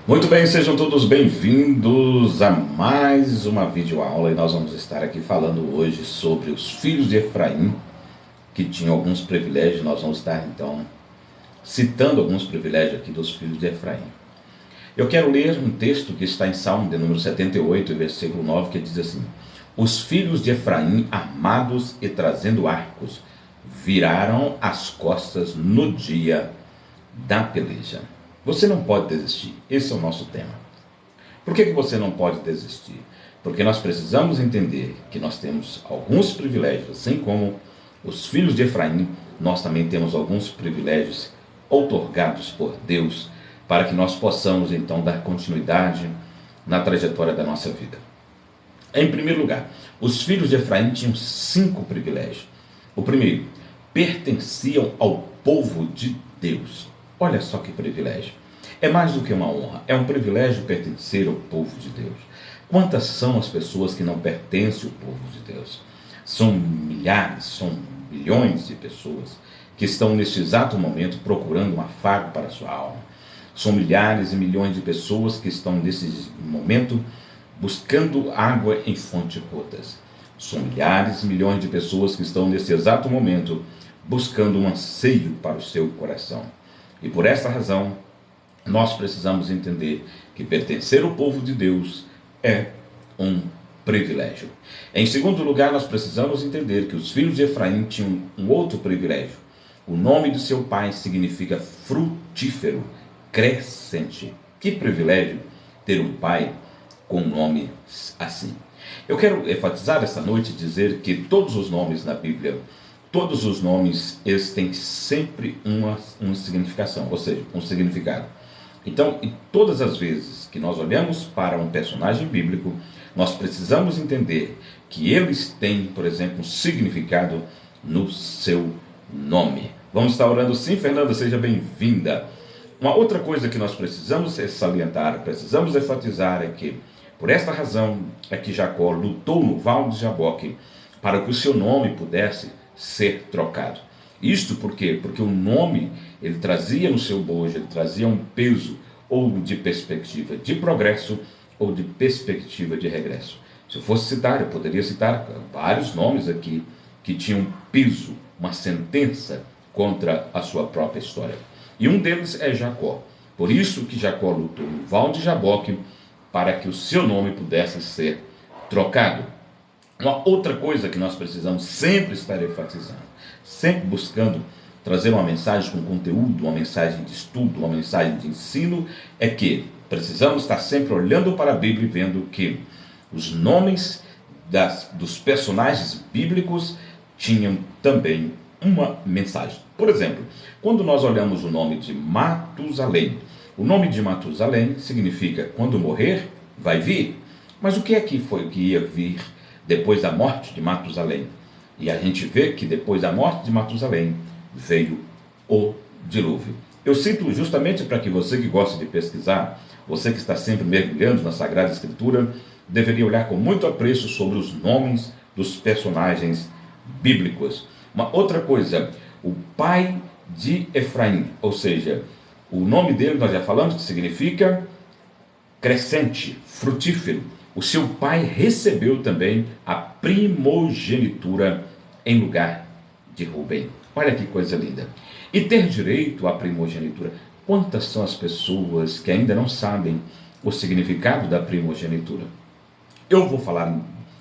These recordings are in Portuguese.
Muito bem, sejam todos bem-vindos a mais uma videoaula e nós vamos estar aqui falando hoje sobre os filhos de Efraim, que tinham alguns privilégios. Nós vamos estar então citando alguns privilégios aqui dos filhos de Efraim. Eu quero ler um texto que está em Salmo de número 78, versículo 9, que diz assim: Os filhos de Efraim, armados e trazendo arcos, viraram as costas no dia da peleja. Você não pode desistir, esse é o nosso tema. Por que você não pode desistir? Porque nós precisamos entender que nós temos alguns privilégios, assim como os filhos de Efraim, nós também temos alguns privilégios outorgados por Deus, para que nós possamos então dar continuidade na trajetória da nossa vida. Em primeiro lugar, os filhos de Efraim tinham 5 privilégios. O primeiro, pertenciam ao povo de Deus. Olha só que privilégio. É mais do que uma honra, é um privilégio pertencer ao povo de Deus. Quantas são as pessoas que não pertencem ao povo de Deus? São milhares, são milhões de pessoas que estão neste exato momento procurando um afago para a sua alma. São milhares e milhões de pessoas que estão nesse momento buscando água em fontes rotas. São milhares e milhões de pessoas que estão nesse exato momento buscando um anseio para o seu coração. E por essa razão, nós precisamos entender que pertencer ao povo de Deus é um privilégio. Em segundo lugar, nós precisamos entender que os filhos de Efraim tinham um outro privilégio. O nome de seu pai significa frutífero, crescente. Que privilégio ter um pai com um nome assim. Eu quero enfatizar essa noite e dizer que todos os nomes na Bíblia, todos os nomes, eles têm sempre uma significação, ou seja, um significado. Então, e todas as vezes que nós olhamos para um personagem bíblico, nós precisamos entender que eles têm, por exemplo, um significado no seu nome. Vamos estar orando sim, Fernanda, seja bem-vinda. Uma outra coisa que nós precisamos salientar, precisamos enfatizar é que, por esta razão, é que Jacó lutou no Val de Jaboque para que o seu nome pudesse ser trocado. Isto por quê? Porque o nome, ele trazia no seu bojo, ele trazia um peso, ou de perspectiva de progresso, ou de perspectiva de regresso. Se eu fosse citar, eu poderia citar vários nomes aqui, que tinham peso, uma sentença contra a sua própria história. E um deles é Jacó. Por isso que Jacó lutou no Val de Jaboque, para que o seu nome pudesse ser trocado. Uma outra coisa que nós precisamos sempre estar enfatizando, sempre buscando trazer uma mensagem com conteúdo, uma mensagem de estudo, uma mensagem de ensino, é que precisamos estar sempre olhando para a Bíblia e vendo que os nomes dos personagens bíblicos tinham também uma mensagem. Por exemplo, quando nós olhamos o nome de Matusalém, o nome de Matusalém significa quando morrer, vai vir. Mas o que é que foi que ia vir depois da morte de Matusalém? E a gente vê que depois da morte de Matusalém veio o dilúvio. Eu cito justamente para que você que gosta de pesquisar, você que está sempre mergulhando na Sagrada Escritura, deveria olhar com muito apreço sobre os nomes dos personagens bíblicos. Uma outra coisa, o pai de Efraim, ou seja, o nome dele nós já falamos que significa crescente, frutífero. O seu pai recebeu também a primogenitura em lugar de Rubem. Olha que coisa linda. E ter direito à primogenitura. Quantas são as pessoas que ainda não sabem o significado da primogenitura? Eu vou falar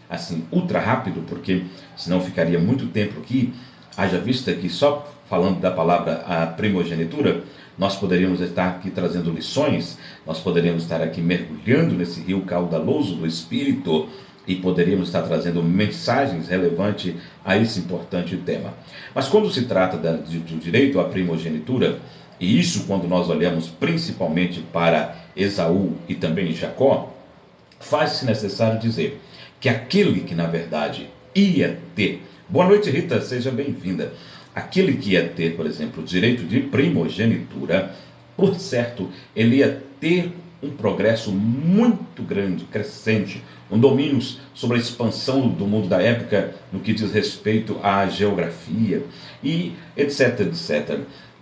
assim ultra rápido, porque senão ficaria muito tempo aqui. Haja vista que só falando da palavra a primogenitura, nós poderíamos estar aqui trazendo lições, nós poderíamos estar aqui mergulhando nesse rio caudaloso do Espírito e poderíamos estar trazendo mensagens relevantes a esse importante tema. Mas quando se trata do direito à primogenitura, e isso quando nós olhamos principalmente para Esaú e também Jacó, faz-se necessário dizer que aquele que na verdade ia ter... Boa noite, Rita, seja bem-vinda. Aquele que ia ter, por exemplo, o direito de primogenitura, por certo, ele ia ter um progresso muito grande, crescente, um domínio sobre a expansão do mundo da época no que diz respeito à geografia e etc, etc.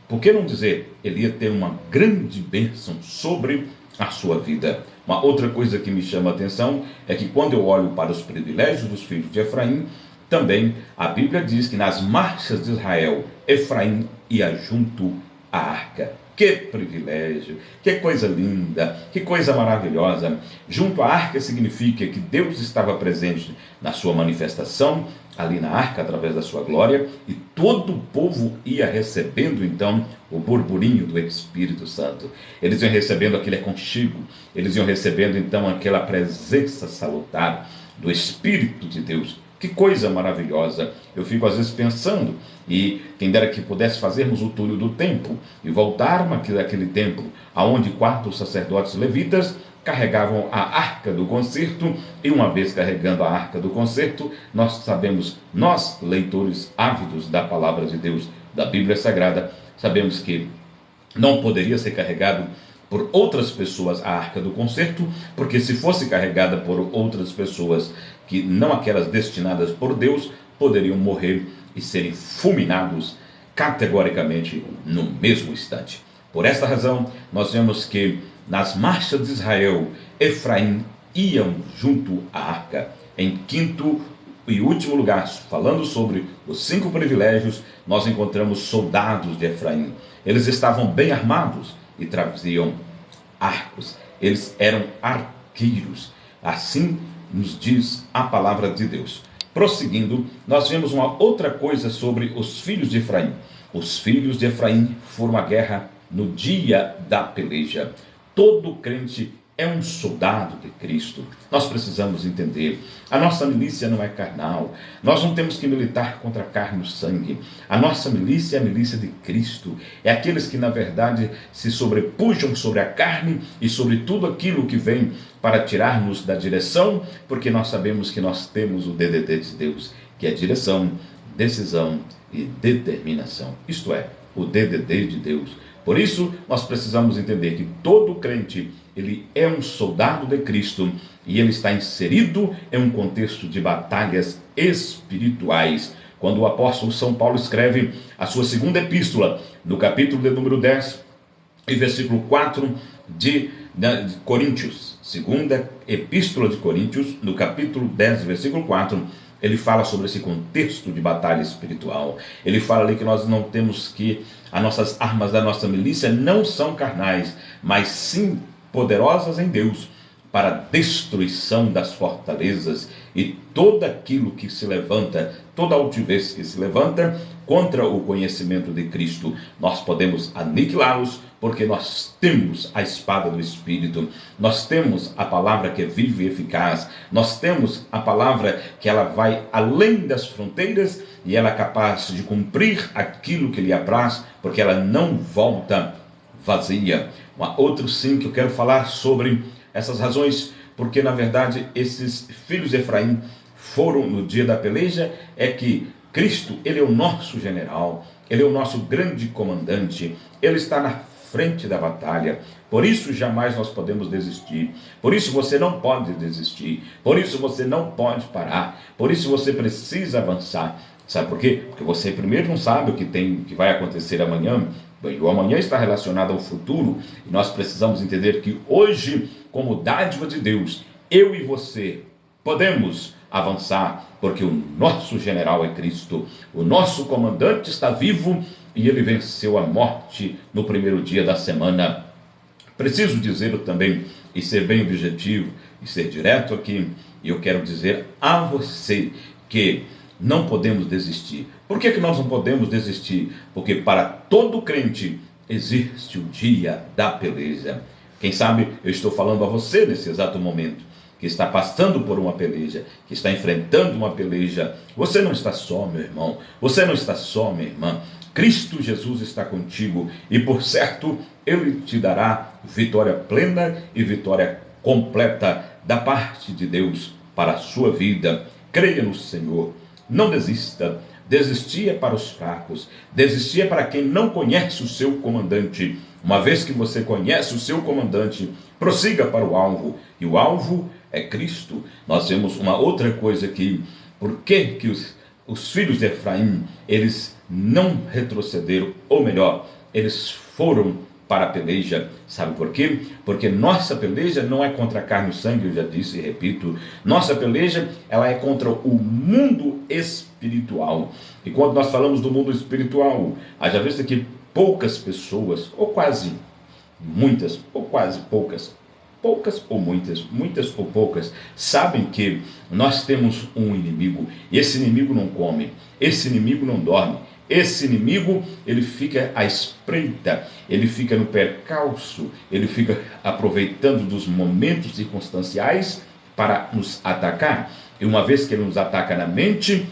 Por que não dizer, ele ia ter uma grande bênção sobre a sua vida. Uma outra coisa que me chama a atenção é que quando eu olho para os privilégios dos filhos de Efraim, também a Bíblia diz que nas marchas de Israel, Efraim ia junto à arca. Que privilégio, que coisa linda, que coisa maravilhosa. Junto à arca significa que Deus estava presente na sua manifestação, ali na arca, através da sua glória, e todo o povo ia recebendo, então, o burburinho do Espírito Santo. Eles iam recebendo aquele aconchego, eles iam recebendo, então, aquela presença salutar do Espírito de Deus. Que coisa maravilhosa. Eu fico às vezes pensando, e quem dera que pudesse fazermos o túnel do templo e voltarmos àquele templo, aonde 4 sacerdotes levitas carregavam a arca do concerto, e uma vez carregando a arca do concerto, nós sabemos, nós leitores ávidos da palavra de Deus, da Bíblia Sagrada, sabemos que não poderia ser carregado por outras pessoas a arca do concerto, porque se fosse carregada por outras pessoas que não aquelas destinadas por Deus, poderiam morrer e serem fulminados categoricamente no mesmo instante. Por esta razão, nós vemos que nas marchas de Israel, Efraim iam junto à arca. Em quinto e último lugar, falando sobre os 5 privilégios, nós encontramos soldados de Efraim. Eles estavam bem armados e traziam arcos. Eles eram arqueiros. Assim nos diz a palavra de Deus. Prosseguindo, nós vemos uma outra coisa sobre os filhos de Efraim. Os filhos de Efraim foram à guerra no dia da peleja. Todo crente é um soldado de Cristo. Nós precisamos entender, a nossa milícia não é carnal, nós não temos que militar contra a carne e o sangue. A nossa milícia é a milícia de Cristo, é aqueles que na verdade se sobrepujam sobre a carne e sobre tudo aquilo que vem para tirar-nos da direção, porque nós sabemos que nós temos o DDD de Deus, que é direção, decisão e determinação, isto é, o DDD de Deus. Por isso, nós precisamos entender que todo crente, ele é um soldado de Cristo e ele está inserido em um contexto de batalhas espirituais. Quando o apóstolo São Paulo escreve a sua segunda epístola, no capítulo de número 10 e versículo 4 de Coríntios, segunda epístola de Coríntios, no capítulo 10, versículo 4, ele fala sobre esse contexto de batalha espiritual. Ele fala ali que nós não temos que, as nossas armas da nossa milícia não são carnais, mas sim poderosas em Deus, para a destruição das fortalezas e todo aquilo que se levanta, toda altivez que se levanta contra o conhecimento de Cristo. Nós podemos aniquilá-los, porque nós temos a espada do Espírito, nós temos a palavra que é viva e eficaz, nós temos a palavra que ela vai além das fronteiras e ela é capaz de cumprir aquilo que lhe apraz, porque ela não volta vazia. Outro sim que eu quero falar sobre essas razões, porque na verdade esses filhos de Efraim foram no dia da peleja, é que Cristo, ele é o nosso general, ele é o nosso grande comandante, ele está na frente da batalha. Por isso jamais nós podemos desistir, por isso você não pode desistir, por isso você não pode parar, por isso você precisa avançar. Sabe por quê? Porque você primeiro não sabe o que vai acontecer amanhã. Bem, o amanhã está relacionado ao futuro, e nós precisamos entender que hoje, como dádiva de Deus, eu e você podemos avançar, porque o nosso general é Cristo, o nosso comandante está vivo e ele venceu a morte no primeiro dia da semana. Preciso dizer também, e ser bem objetivo, e ser direto aqui, e eu quero dizer a você que não podemos desistir. Por que nós não podemos desistir? Porque para todo crente existe o dia da peleja. Quem sabe eu estou falando a você nesse exato momento, que está passando por uma peleja, que está enfrentando uma peleja. Você não está só, meu irmão, você não está só, minha irmã. Cristo Jesus está contigo e, por certo, Ele te dará vitória plena e vitória completa da parte de Deus para a sua vida. Creia no Senhor, não desista. Desistir é para os fracos, desistir é para quem não conhece o seu comandante. Uma vez que você conhece o seu comandante, prossiga para o alvo, e o alvo é Cristo. Nós vemos uma outra coisa aqui. Por que os filhos de Efraim, eles não retrocederam, ou melhor, eles foram para a peleja. Sabe por quê? Porque nossa peleja não é contra a carne e o sangue, eu já disse e repito. Nossa peleja, ela é contra o mundo espiritual. E quando nós falamos do mundo espiritual, haja vista que poucas pessoas, ou quase muitas, ou quase poucas ou muitas, muitas ou poucas, sabem que nós temos um inimigo, e esse inimigo não come, esse inimigo não dorme, esse inimigo, ele fica à espreita, ele fica no percalço, ele fica aproveitando dos momentos circunstanciais para nos atacar. E uma vez que ele nos ataca na mente,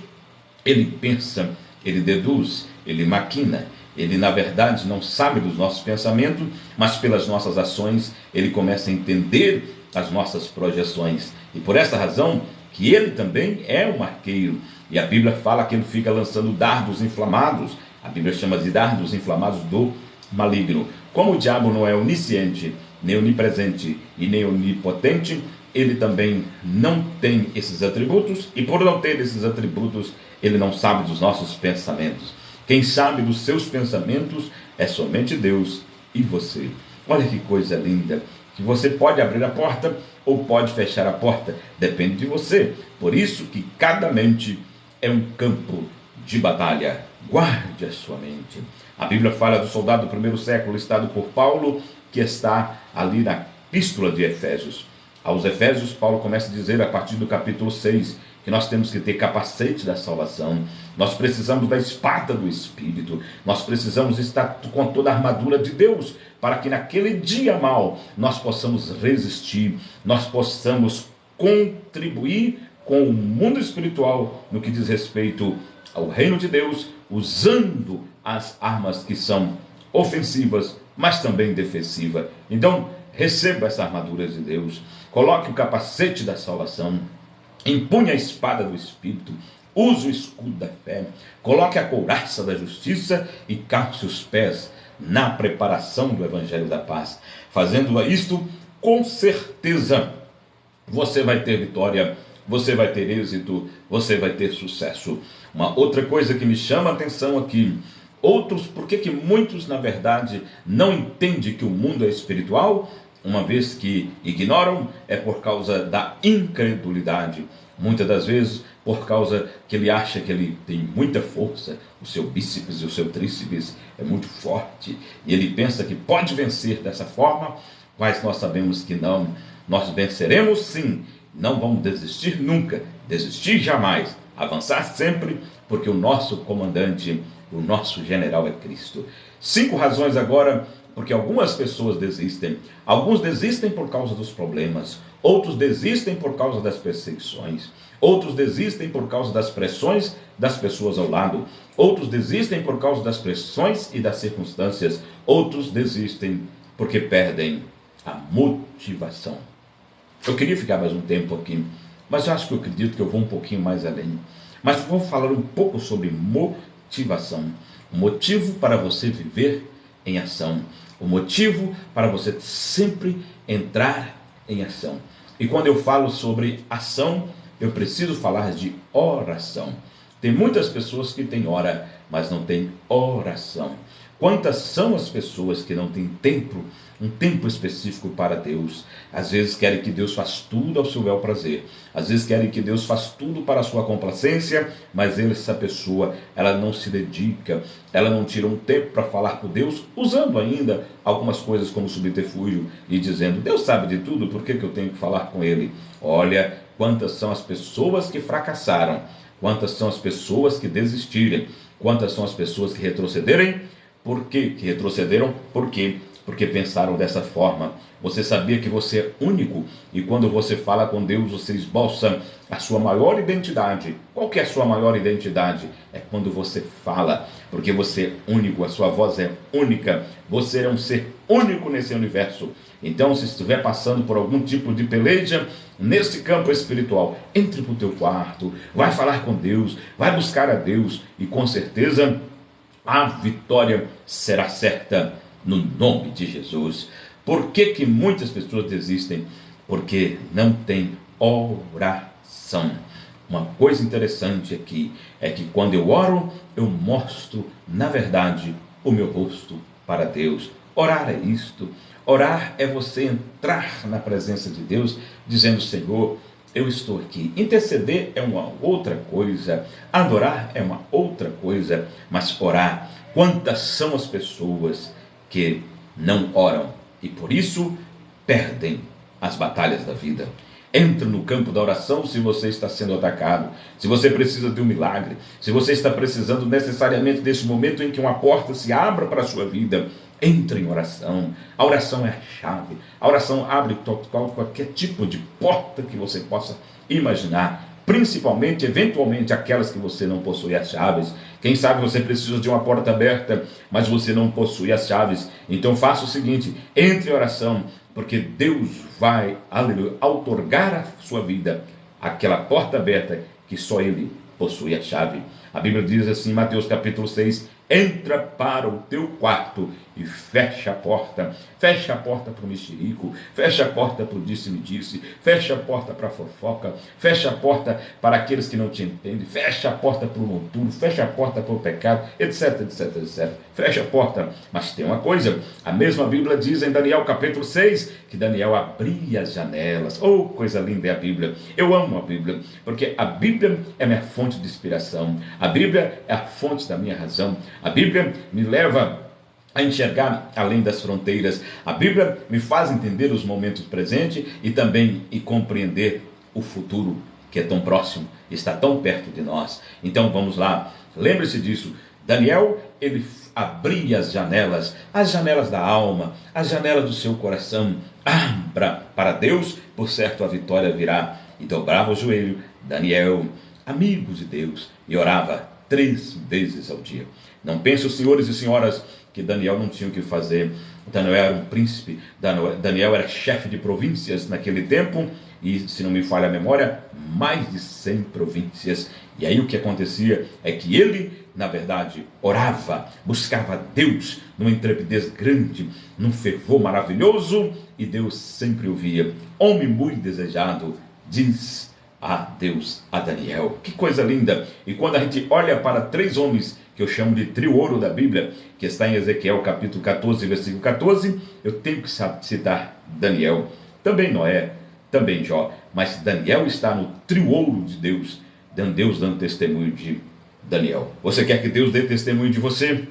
ele pensa, ele deduz, ele maquina. Ele, na verdade, não sabe dos nossos pensamentos, mas pelas nossas ações, ele começa a entender as nossas projeções. E por essa razão, que ele também é um arqueiro. E a Bíblia fala que ele fica lançando dardos inflamados. A Bíblia chama de dardos inflamados do maligno. Como o diabo não é onisciente, nem onipresente e nem onipotente, ele também não tem esses atributos. E por não ter esses atributos, ele não sabe dos nossos pensamentos. Quem sabe dos seus pensamentos é somente Deus e você. Olha que coisa linda, que você pode abrir a porta ou pode fechar a porta, depende de você. Por isso que cada mente é um campo de batalha. Guarde a sua mente. A Bíblia fala do soldado do primeiro século, listado por Paulo, que está ali na epístola de Efésios. Aos Efésios, Paulo começa a dizer, a partir do capítulo 6, que nós temos que ter capacete da salvação, nós precisamos da espada do Espírito, nós precisamos estar com toda a armadura de Deus, para que naquele dia mau nós possamos resistir, nós possamos contribuir com o mundo espiritual no que diz respeito ao reino de Deus, usando as armas que são ofensivas, mas também defensivas. Então, receba essa armadura de Deus, coloque o capacete da salvação, empunhe a espada do Espírito, use o escudo da fé, coloque a couraça da justiça e calce os pés na preparação do Evangelho da Paz. Fazendo isto, com certeza, você vai ter vitória, você vai ter êxito, você vai ter sucesso. Uma outra coisa que me chama a atenção aqui, por que muitos, na verdade, não entendem que o mundo é espiritual? Uma vez que ignoram, é por causa da incredulidade. Muitas das vezes, por causa que ele acha que ele tem muita força, o seu bíceps e o seu tríceps é muito forte, e ele pensa que pode vencer dessa forma, mas nós sabemos que não. Nós venceremos sim, não vamos desistir nunca, desistir jamais, avançar sempre, porque o nosso comandante, o nosso general é Cristo. 5 razões agora porque algumas pessoas desistem. Alguns desistem por causa dos problemas, outros desistem por causa das perseguições, outros desistem por causa das pressões das pessoas ao lado, outros desistem por causa das pressões e das circunstâncias, outros desistem porque perdem a motivação. Eu queria ficar mais um tempo aqui, mas eu acho que eu acredito que eu vou um pouquinho mais além. Mas vou falar um pouco sobre motivação. O motivo para você viver em ação. O motivo para você sempre entrar em ação. E quando eu falo sobre ação, eu preciso falar de oração. Tem muitas pessoas que têm hora, mas não têm oração. Quantas são as pessoas que não têm tempo, um tempo específico para Deus? Às vezes querem que Deus faça tudo ao seu bel prazer. Às vezes querem que Deus faça tudo para a sua complacência, mas essa pessoa, ela não se dedica, ela não tira um tempo para falar com Deus, usando ainda algumas coisas como subterfúgio e dizendo, Deus sabe de tudo, por que eu tenho que falar com Ele? Olha, quantas são as pessoas que fracassaram, quantas são as pessoas que desistiram, quantas são as pessoas que retrocederem. Por que retrocederam? Por quê? Porque pensaram dessa forma. Você sabia que você é único, e quando você fala com Deus, você esboça a sua maior identidade. Qual que é a sua maior identidade? É quando você fala, porque você é único, a sua voz é única, você é um ser único nesse universo. Então, se estiver passando por algum tipo de peleja nesse campo espiritual, entre para o teu quarto, vai falar com Deus, vai buscar a Deus, e com certeza a vitória será certa no nome de Jesus. Por que muitas pessoas desistem? Porque não tem oração. Uma coisa interessante aqui é que quando eu oro, eu mostro, na verdade, o meu rosto para Deus. Orar é isto. Orar é você entrar na presença de Deus, dizendo: Senhor, eu estou aqui. Interceder é uma outra coisa, adorar é uma outra coisa, mas orar, quantas são as pessoas que não oram e por isso perdem as batalhas da vida? Entre no campo da oração se você está sendo atacado, se você precisa de um milagre, se você está precisando necessariamente desse momento em que uma porta se abra para a sua vida. Entre em oração. A oração é a chave. A oração abre qualquer tipo de porta que você possa imaginar, principalmente, eventualmente, aquelas que você não possui as chaves. Quem sabe você precisa de uma porta aberta, mas você não possui as chaves. Então faça o seguinte: entre em oração, porque Deus vai, aleluia, outorgar a sua vida aquela porta aberta que só Ele possui a chave. A Bíblia diz assim, Mateus capítulo 6, entra para o teu quarto e fecha a porta. Fecha a porta para o mexerico, fecha a porta para o disse-me-disse, fecha a porta para a fofoca, fecha a porta para aqueles que não te entendem, fecha a porta para o noturno, fecha a porta para o pecado, etc, etc, etc. Fecha a porta. Mas tem uma coisa, a mesma Bíblia diz em Daniel capítulo 6, que Daniel abria as janelas. Oh, coisa linda é a Bíblia. Eu amo a Bíblia, porque a Bíblia é minha fonte de inspiração. A Bíblia é a fonte da minha razão. A Bíblia me leva a enxergar além das fronteiras. A Bíblia me faz entender os momentos presentes e também compreender o futuro, que é tão próximo, está tão perto de nós. Então vamos lá, lembre-se disso. Daniel, ele abria as janelas da alma, as janelas do seu coração. Abra para Deus, por certo a vitória virá. E dobrava o joelho, Daniel, amigo de Deus, e orava 3 vezes ao dia. Não pense, os senhores e senhoras, que Daniel não tinha o que fazer. Daniel era um príncipe, Daniel era chefe de províncias naquele tempo, e se não me falha a memória, mais de 100 províncias. E aí o que acontecia é que ele, na verdade, orava, buscava Deus numa intrepidez grande, num fervor maravilhoso, e Deus sempre ouvia. Homem muito desejado, diz a Deus a Daniel. Que coisa linda! E quando a gente olha para 3 homens, que eu chamo de trio ouro da Bíblia, que está em Ezequiel capítulo 14, versículo 14, eu tenho que citar Daniel, também Noé, também Jó, mas Daniel está no trio ouro de Deus dando testemunho de Daniel. Você quer que Deus dê testemunho de você?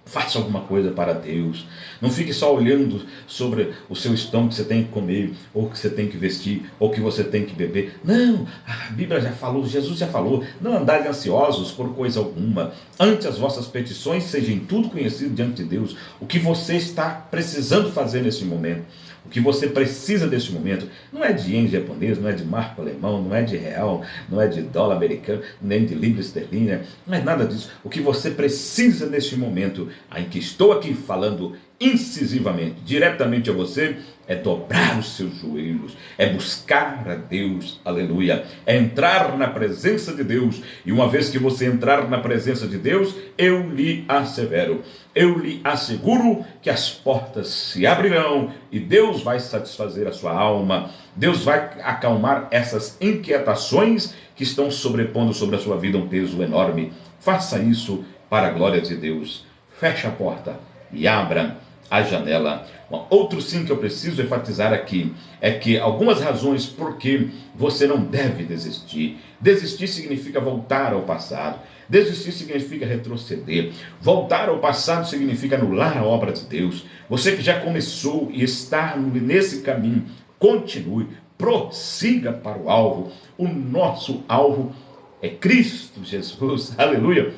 Faça alguma coisa para Deus. Não fique só olhando sobre o seu estômago que você tem que comer, ou que você tem que vestir, ou que você tem que beber. Não, a Bíblia já falou, Jesus já falou, não andai ansiosos por coisa alguma. Antes as vossas petições sejam em tudo conhecido diante de Deus. O que você está precisando fazer nesse momento, o que você precisa nesse momento, não é de ien japonês, não é de marco alemão, não é de real, não é de dólar americano, nem de libra esterlina, não é nada disso. O que você precisa neste momento, em que estou aqui falando incisivamente, diretamente a você, é dobrar os seus joelhos, é buscar a Deus, aleluia, é entrar na presença de Deus. E uma vez que você entrar na presença de Deus, eu lhe assevero, eu lhe asseguro que as portas se abrirão e Deus vai satisfazer a sua alma. Deus vai acalmar essas inquietações que estão sobrepondo sobre a sua vida um peso enorme. Faça isso para a glória de Deus. Feche a porta e abra a janela. Outro sim que eu preciso enfatizar aqui é que algumas razões por que você não deve desistir. Desistir significa voltar ao passado. Desistir significa retroceder. Voltar ao passado significa anular a obra de Deus. Você que já começou e está nesse caminho, continue, prossiga para o alvo. O nosso alvo é Cristo Jesus. Aleluia!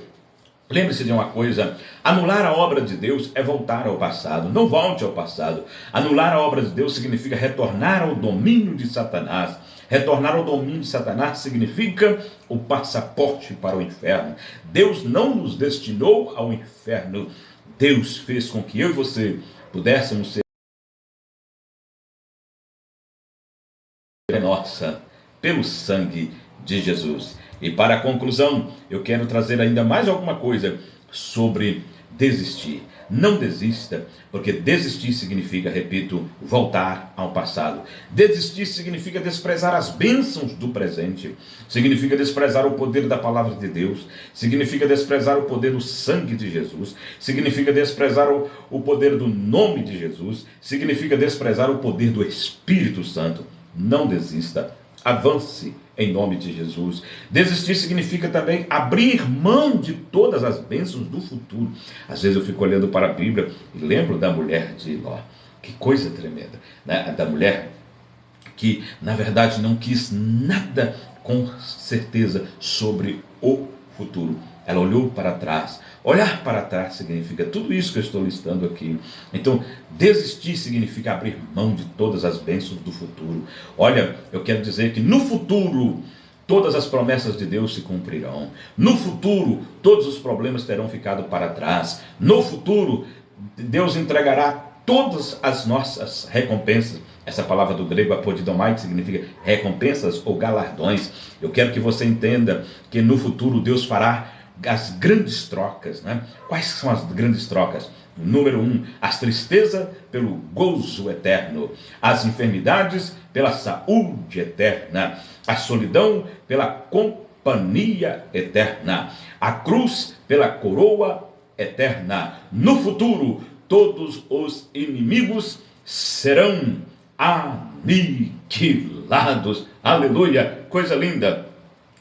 Lembre-se de uma coisa, anular a obra de Deus é voltar ao passado. Não volte ao passado. Anular a obra de Deus significa retornar ao domínio de Satanás. Retornar ao domínio de Satanás significa o passaporte para o inferno. Deus não nos destinou ao inferno. Deus fez com que eu e você pudéssemos ser nossa pelo sangue de Jesus. E para a conclusão, eu quero trazer ainda mais alguma coisa sobre desistir. Não desista, porque desistir significa, repito, voltar ao passado. Desistir significa desprezar as bênçãos do presente, significa desprezar o poder da palavra de Deus, significa desprezar o poder do sangue de Jesus, significa desprezar o poder do nome de Jesus, significa desprezar o poder do Espírito Santo. Não desista, avance em nome de Jesus. Desistir significa também abrir mão de todas as bênçãos do futuro. Às vezes eu fico olhando para a Bíblia e lembro da mulher de Ló. Que coisa tremenda, né? Da mulher que na verdade não quis nada com certeza sobre o futuro. Ela olhou para trás. Olhar para trás significa tudo isso que eu estou listando aqui. Então, desistir significa abrir mão de todas as bênçãos do futuro. Olha, eu quero dizer que no futuro todas as promessas de Deus se cumprirão. No futuro todos os problemas terão ficado para trás. No futuro Deus entregará todas as nossas recompensas. Essa palavra do grego apodidomai, que significa recompensas ou galardões. Eu quero que você entenda que no futuro Deus fará as grandes trocas, né? Quais são as grandes trocas? Número 1, as tristezas pelo gozo eterno, as enfermidades pela saúde eterna, a solidão pela companhia eterna, a cruz pela coroa eterna. No futuro, todos os inimigos serão aniquilados. Aleluia, coisa linda.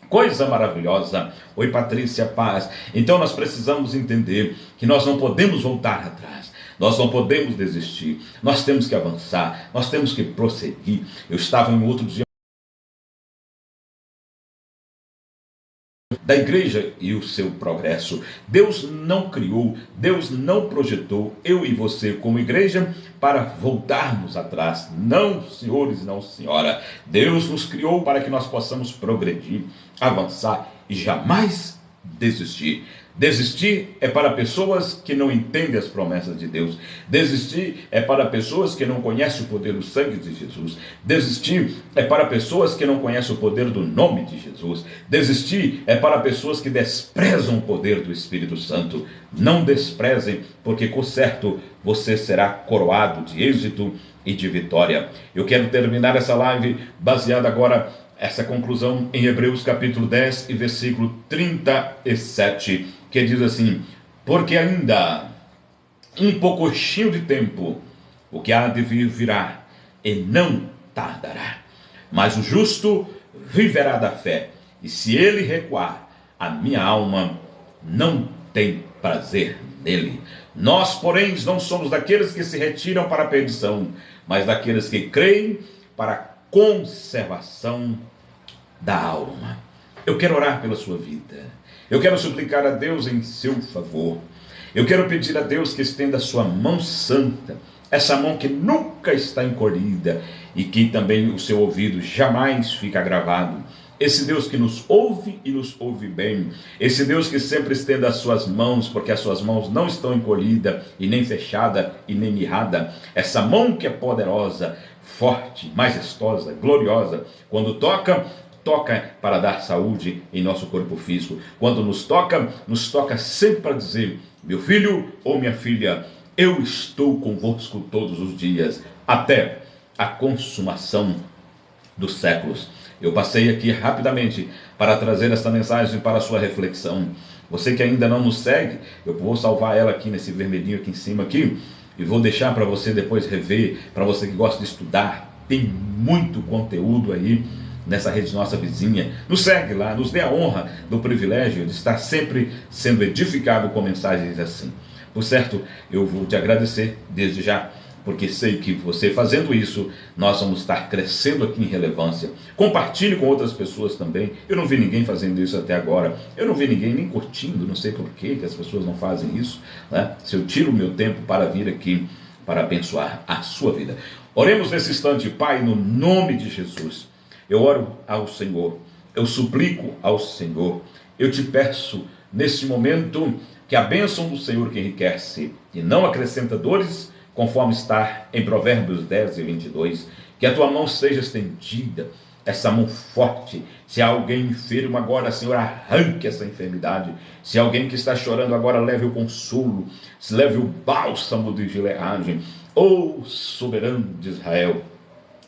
Coisa maravilhosa. Oi, Patrícia, paz. Então nós precisamos entender que nós não podemos voltar atrás. Nós não podemos desistir. Nós temos que avançar. Nós temos que prosseguir. Eu estava em outro dia da igreja e o seu progresso. Deus não criou, Deus não projetou eu e você como igreja para voltarmos atrás. Não, senhores, não, senhora. Deus nos criou para que nós possamos progredir, avançar e jamais desistir. Desistir é para pessoas que não entendem as promessas de Deus. Desistir é para pessoas que não conhecem o poder do sangue de Jesus. Desistir é para pessoas que não conhecem o poder do nome de Jesus. Desistir é para pessoas que desprezam o poder do Espírito Santo. Não desprezem, porque com certo você será coroado de êxito e de vitória. Eu quero terminar essa live baseada agora essa conclusão em Hebreus capítulo 10 e versículo 37, que diz assim: porque ainda um pouquinho de tempo, o que há de vir virá, e não tardará. Mas o justo viverá da fé, e se ele recuar, a minha alma não tem prazer nele. Nós, porém, não somos daqueles que se retiram para a perdição, mas daqueles que creem para a conservação da alma. Eu quero orar pela sua vida. Eu quero suplicar a Deus em seu favor. Eu quero pedir a Deus que estenda a sua mão santa, essa mão que nunca está encolhida e que também o seu ouvido jamais fica gravado. Esse Deus que nos ouve e nos ouve bem. Esse Deus que sempre estende as suas mãos, porque as suas mãos não estão encolhidas e nem fechadas e nem mirradas. Essa mão que é poderosa, forte, majestosa, gloriosa. Quando toca para dar saúde em nosso corpo físico. Quando nos toca sempre para dizer: meu filho ou minha filha, eu estou convosco todos os dias, até a consumação dos séculos. Eu passei aqui rapidamente para trazer esta mensagem para a sua reflexão. Você que ainda não nos segue, eu vou salvar ela aqui nesse vermelhinho aqui em cima aqui, e vou deixar para você depois rever, para você que gosta de estudar. Tem muito conteúdo aí nessa rede nossa vizinha. Nos segue lá, nos dê a honra do privilégio de estar sempre sendo edificado com mensagens assim. Por certo, eu vou te agradecer desde já, porque sei que você fazendo isso, nós vamos estar crescendo aqui em relevância. Compartilhe com outras pessoas também. Eu não vi ninguém fazendo isso até agora. Eu não vi ninguém nem curtindo, não sei por que as pessoas não fazem isso, né? Se eu tiro o meu tempo para vir aqui para abençoar a sua vida. Oremos nesse instante. Pai, no nome de Jesus, eu oro ao Senhor, eu suplico ao Senhor, eu te peço nesse momento que a bênção do Senhor que enriquece e não acrescenta dores, conforme está em Provérbios 10 e 22, que a tua mão seja estendida, essa mão forte. Se há alguém enfermo agora, Senhor, arranque essa enfermidade. Se há alguém que está chorando agora, leve o consolo, leve o bálsamo de Gileade. Ó soberano de Israel,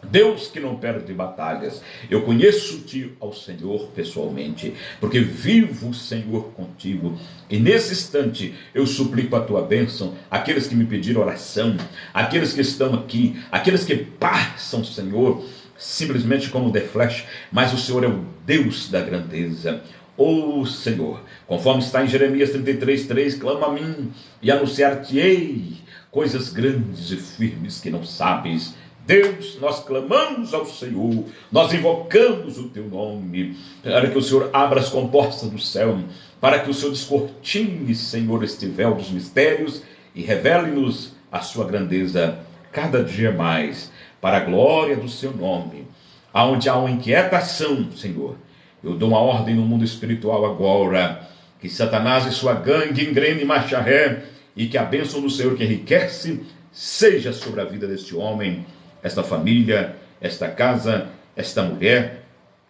Deus que não perde batalhas, eu conheço-te ao Senhor pessoalmente, porque vivo, Senhor, contigo, e nesse instante eu suplico a tua bênção, aqueles que me pediram oração, aqueles que estão aqui, aqueles que passam, Senhor, simplesmente como the flash, mas o Senhor é o Deus da grandeza. Ó Senhor, conforme está em Jeremias 33:3, clama a mim e anunciar-te-ei coisas grandes e firmes que não sabes. Deus, nós clamamos ao Senhor, nós invocamos o teu nome, para que o Senhor abra as comportas do céu, para que o Senhor descortine, Senhor, este véu dos mistérios e revele-nos a sua grandeza cada dia mais, para a glória do seu nome. Aonde há uma inquietação, Senhor, eu dou uma ordem no mundo espiritual agora, que Satanás e sua gangue engrene marcha ré, e que a bênção do Senhor que enriquece seja sobre a vida deste homem, esta família, esta casa, esta mulher,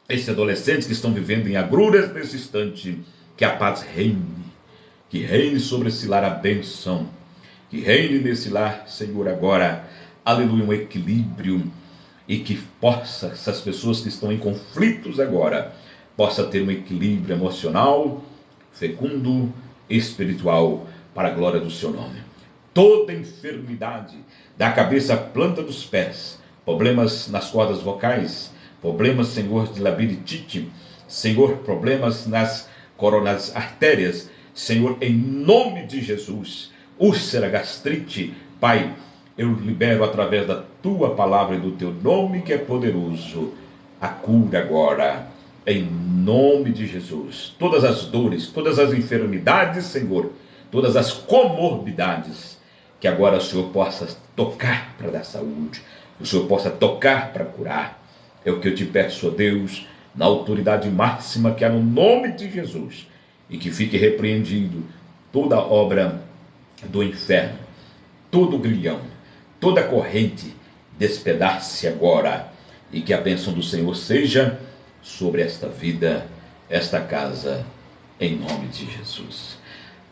esses adolescentes que estão vivendo em agruras nesse instante. Que a paz reine, que reine sobre esse lar a bênção, que reine nesse lar, Senhor, agora, aleluia, um equilíbrio, e que possa, essas pessoas que estão em conflitos agora, possa ter um equilíbrio emocional, fecundo, espiritual, para a glória do seu nome. Toda enfermidade, da cabeça à planta dos pés, problemas nas cordas vocais, problemas, Senhor, de labirintite, Senhor, problemas nas coronárias artérias, Senhor, em nome de Jesus, úlcera, gastrite, Pai, eu libero através da tua palavra e do teu nome que é poderoso, a cura agora, em nome de Jesus. Todas as dores, todas as enfermidades, Senhor, todas as comorbidades, que agora o Senhor possa tocar para dar saúde, o Senhor possa tocar para curar. É o que eu te peço, ó Deus, na autoridade máxima que há no nome de Jesus, e que fique repreendido toda obra do inferno, todo grilhão, toda corrente, despedace agora, e que a bênção do Senhor seja sobre esta vida, esta casa, em nome de Jesus.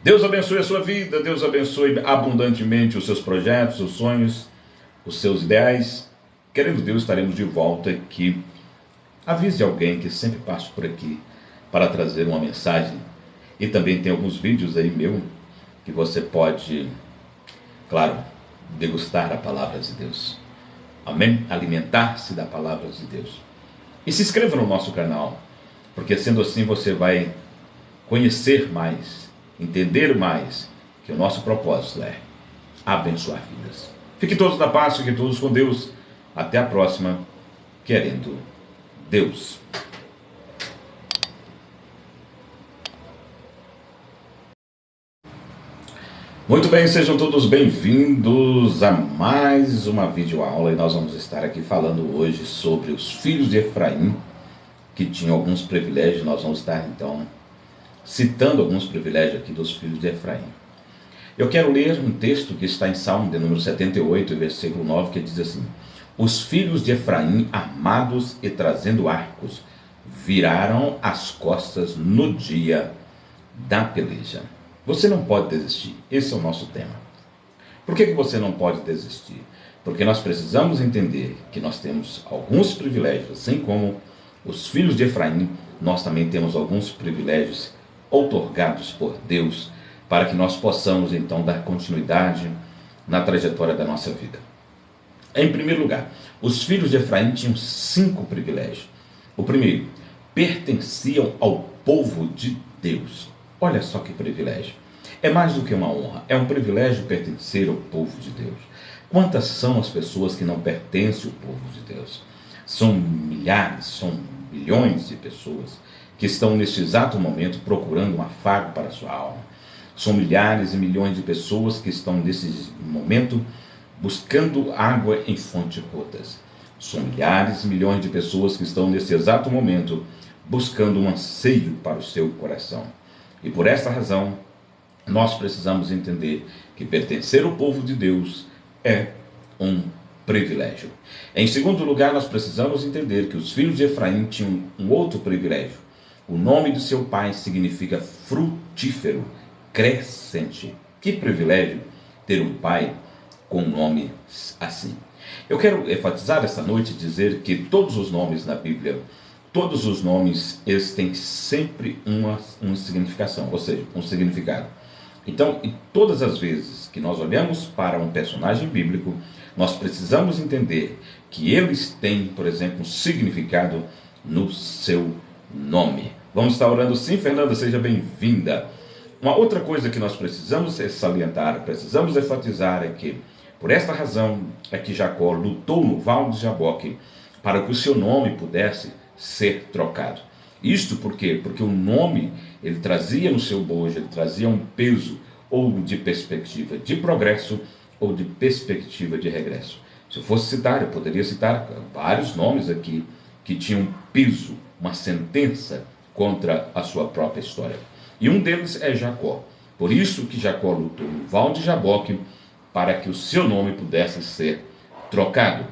Deus abençoe a sua vida, Deus abençoe abundantemente os seus projetos, os sonhos, os seus ideais. Querendo Deus, estaremos de volta aqui. Avise alguém que sempre passo por aqui para trazer uma mensagem. E também tem alguns vídeos aí meu que você pode, claro, degustar a palavra de Deus. Amém? Alimentar-se da palavra de Deus. E se inscreva no nosso canal, porque sendo assim você vai conhecer mais, entender mais, que o nosso propósito é abençoar vidas. Fiquem todos na paz, fiquem todos com Deus. Até a próxima, querendo Deus. Muito bem, sejam todos bem-vindos a mais uma videoaula, e nós vamos estar aqui falando hoje sobre os filhos de Efraim, que tinham alguns privilégios. Nós vamos estar então citando alguns privilégios aqui dos filhos de Efraim. Eu quero ler um texto que está em Salmo de número 78, versículo 9, que diz assim: os filhos de Efraim, armados e trazendo arcos, viraram as costas no dia da peleja. Você não pode desistir, esse é o nosso tema. Por que você não pode desistir? Porque nós precisamos entender que nós temos alguns privilégios, assim como os filhos de Efraim, nós também temos alguns privilégios outorgados por Deus, para que nós possamos então dar continuidade na trajetória da nossa vida. Em primeiro lugar, os filhos de Efraim tinham 5 privilégios. O primeiro, pertenciam ao povo de Deus. Olha só que privilégio. É mais do que uma honra, é um privilégio pertencer ao povo de Deus. Quantas são as pessoas que não pertencem ao povo de Deus? São milhares, são milhões de pessoas que estão neste exato momento procurando um afago para a sua alma. São milhares e milhões de pessoas que estão nesse momento buscando água em fontes rotas. São milhares e milhões de pessoas que estão nesse exato momento buscando um anseio para o seu coração. E por essa razão, nós precisamos entender que pertencer ao povo de Deus é um privilégio. Em segundo lugar, nós precisamos entender que os filhos de Efraim tinham um outro privilégio. O nome do seu pai significa frutífero, crescente. Que privilégio ter um pai com um nome assim. Eu quero enfatizar essa noite e dizer que todos os nomes na Bíblia, todos os nomes, eles têm sempre uma significação, ou seja, um significado. Então, em todas as vezes que nós olhamos para um personagem bíblico, nós precisamos entender que eles têm, por exemplo, um significado no seu nome. Vamos estar orando sim, Fernanda, seja bem-vinda. Uma outra coisa que nós precisamos salientar, precisamos enfatizar é que, por esta razão, é que Jacó lutou no Val de Jaboque para que o seu nome pudesse ser trocado. Isto por quê? Porque o nome, ele trazia no seu bojo, ele trazia um peso, ou de perspectiva de progresso, ou de perspectiva de regresso. Se eu fosse citar, eu poderia citar vários nomes aqui que tinham peso, uma sentença contra a sua própria história. E um deles é Jacó. Por isso que Jacó lutou no Val de Jaboque para que o seu nome pudesse ser trocado.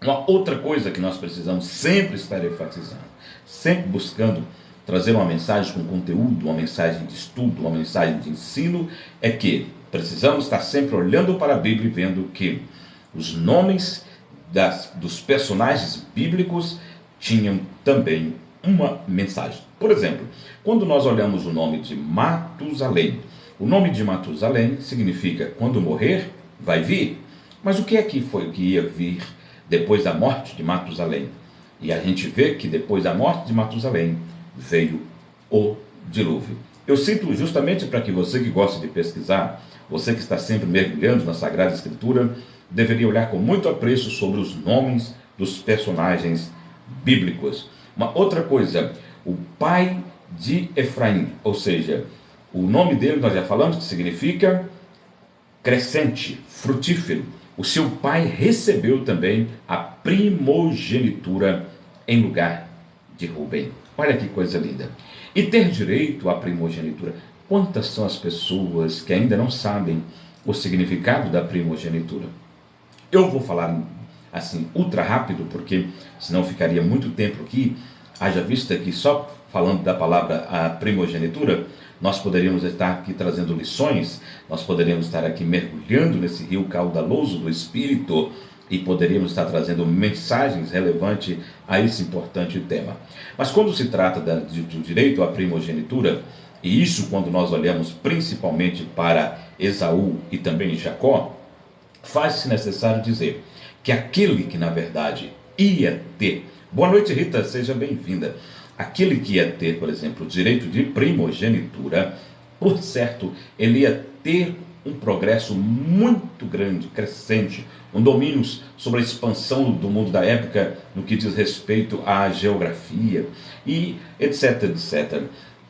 Uma outra coisa que nós precisamos sempre estar enfatizando, sempre buscando trazer uma mensagem com conteúdo, uma mensagem de estudo, uma mensagem de ensino, é que precisamos estar sempre olhando para a Bíblia e vendo que os nomes dos personagens bíblicos tinham também uma mensagem. Por exemplo, quando nós olhamos o nome de Matusalém, o nome de Matusalém significa quando morrer, vai vir. Mas o que é que foi o que ia vir depois da morte de Matusalém? E a gente vê que depois da morte de Matusalém veio o dilúvio. Eu cito justamente para que você que gosta de pesquisar, você que está sempre mergulhando na Sagrada Escritura, deveria olhar com muito apreço sobre os nomes dos personagens bíblicos. Uma outra coisa, o pai de Efraim, ou seja, o nome dele nós já falamos que significa crescente, frutífero. O seu pai recebeu também a primogenitura em lugar de Rubem. Olha que coisa linda. E ter direito à primogenitura. Quantas são as pessoas que ainda não sabem o significado da primogenitura? Eu vou falar assim, ultra rápido, porque senão ficaria muito tempo aqui. Haja vista que só falando da palavra a primogenitura, nós poderíamos estar aqui trazendo lições, nós poderíamos estar aqui mergulhando nesse rio caudaloso do Espírito e poderíamos estar trazendo mensagens relevantes a esse importante tema. Mas quando se trata do direito à primogenitura, e isso quando nós olhamos principalmente para Esaú e também Jacó, faz-se necessário dizer que aquele que na verdade ia ter, boa noite Rita, seja bem-vinda, aquele que ia ter, por exemplo, o direito de primogenitura, por certo, ele ia ter um progresso muito grande, crescente, um domínio sobre a expansão do mundo da época no que diz respeito à geografia e etc, etc.